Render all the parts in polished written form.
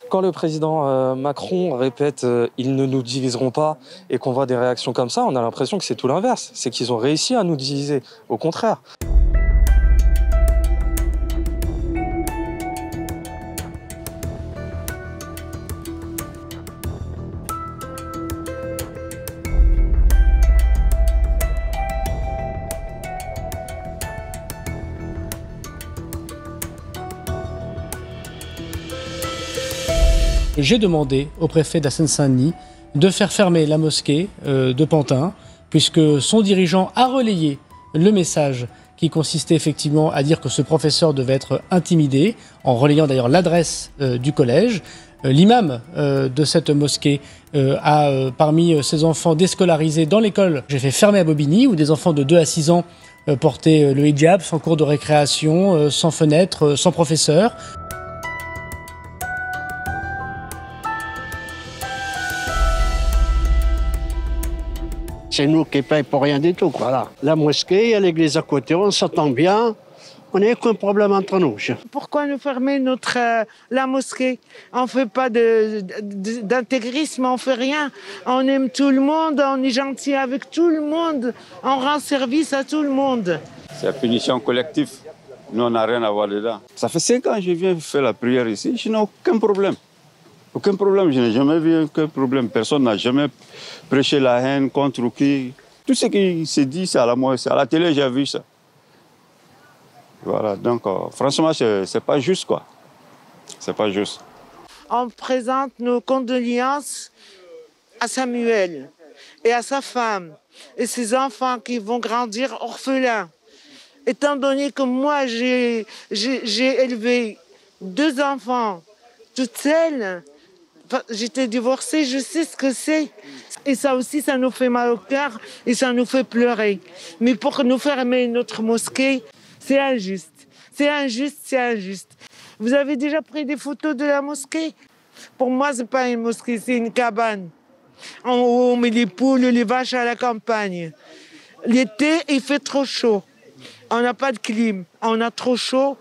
Quand le président Macron répète ils ne nous diviseront pas et qu'on voit des réactions comme ça, on a l'impression que c'est tout l'inverse. C'est qu'ils ont réussi à nous diviser. Au contraire. J'ai demandé au préfet de la Seine-Saint-Denis de faire fermer la mosquée de Pantin, puisque son dirigeant a relayé le message qui consistait effectivement à dire que ce professeur devait être intimidé, en relayant d'ailleurs l'adresse du collège. L'imam de cette mosquée a parmi ses enfants déscolarisés dans l'école. J'ai fait fermer à Bobigny, où des enfants de 2 à 6 ans portaient le hijab, sans cours de récréation, sans fenêtre, sans professeur. C'est nous qui payons pour rien du tout. Voilà. La mosquée, il y a l'église à côté, on s'entend bien. On n'a aucun problème entre nous. Pourquoi nous fermer la mosquée? On ne fait pas d'intégrisme, on ne fait rien. On aime tout le monde, on est gentil avec tout le monde. On rend service à tout le monde. C'est la punition collective. Nous, on n'a rien à voir dedans. Ça fait 5 ans que je viens faire la prière ici. Je n'ai aucun problème. Aucun problème, je n'ai jamais vu aucun problème. Personne n'a jamais prêché la haine contre qui. Tout ce qui se dit, c'est à la télé, j'ai vu ça. Voilà, donc franchement, c'est pas juste, quoi. C'est pas juste. On présente nos condoléances à Samuel et à sa femme et ses enfants qui vont grandir orphelins. Étant donné que moi, j'ai élevé 2 enfants toute seule, j'étais divorcée, je sais ce que c'est. Et ça aussi, ça nous fait mal au cœur et ça nous fait pleurer. Mais pour nous fermer notre mosquée, c'est injuste. C'est injuste, c'est injuste. Vous avez déjà pris des photos de la mosquée? Pour moi, c'est pas une mosquée, c'est une cabane. En haut, on met les poules, les vaches à la campagne. L'été, il fait trop chaud. On n'a pas de clim. On a trop chaud.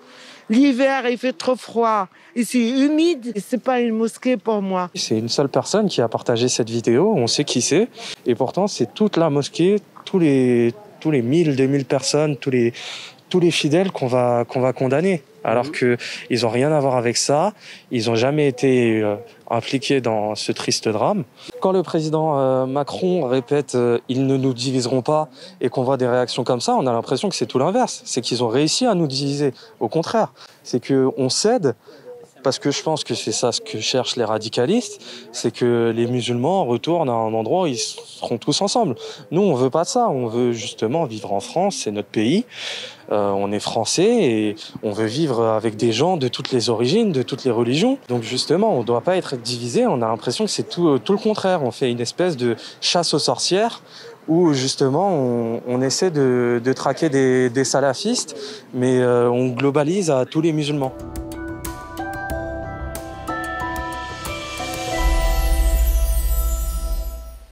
L'hiver, il fait trop froid. Et c'est humide. C'est pas une mosquée pour moi. C'est une seule personne qui a partagé cette vidéo. On sait qui c'est. Et pourtant, c'est toute la mosquée, tous les 1000, 2000 personnes, tous les fidèles qu'on va condamner. Alors qu'ils n'ont rien à voir avec ça. Ils n'ont jamais été impliqués dans ce triste drame. Quand le président Macron répète ils ne nous diviseront pas et qu'on voit des réactions comme ça, on a l'impression que c'est tout l'inverse. C'est qu'ils ont réussi à nous diviser. Au contraire, c'est qu'on cède. Parce que je pense que c'est ça ce que cherchent les radicalistes, c'est que les musulmans retournent à un endroit où ils seront tous ensemble. Nous, on veut pas de ça, on veut justement vivre en France, c'est notre pays, on est français et on veut vivre avec des gens de toutes les origines, de toutes les religions. Donc justement, on ne doit pas être divisé, on a l'impression que c'est tout le contraire, on fait une espèce de chasse aux sorcières où justement on essaie de traquer des salafistes, mais on globalise à tous les musulmans.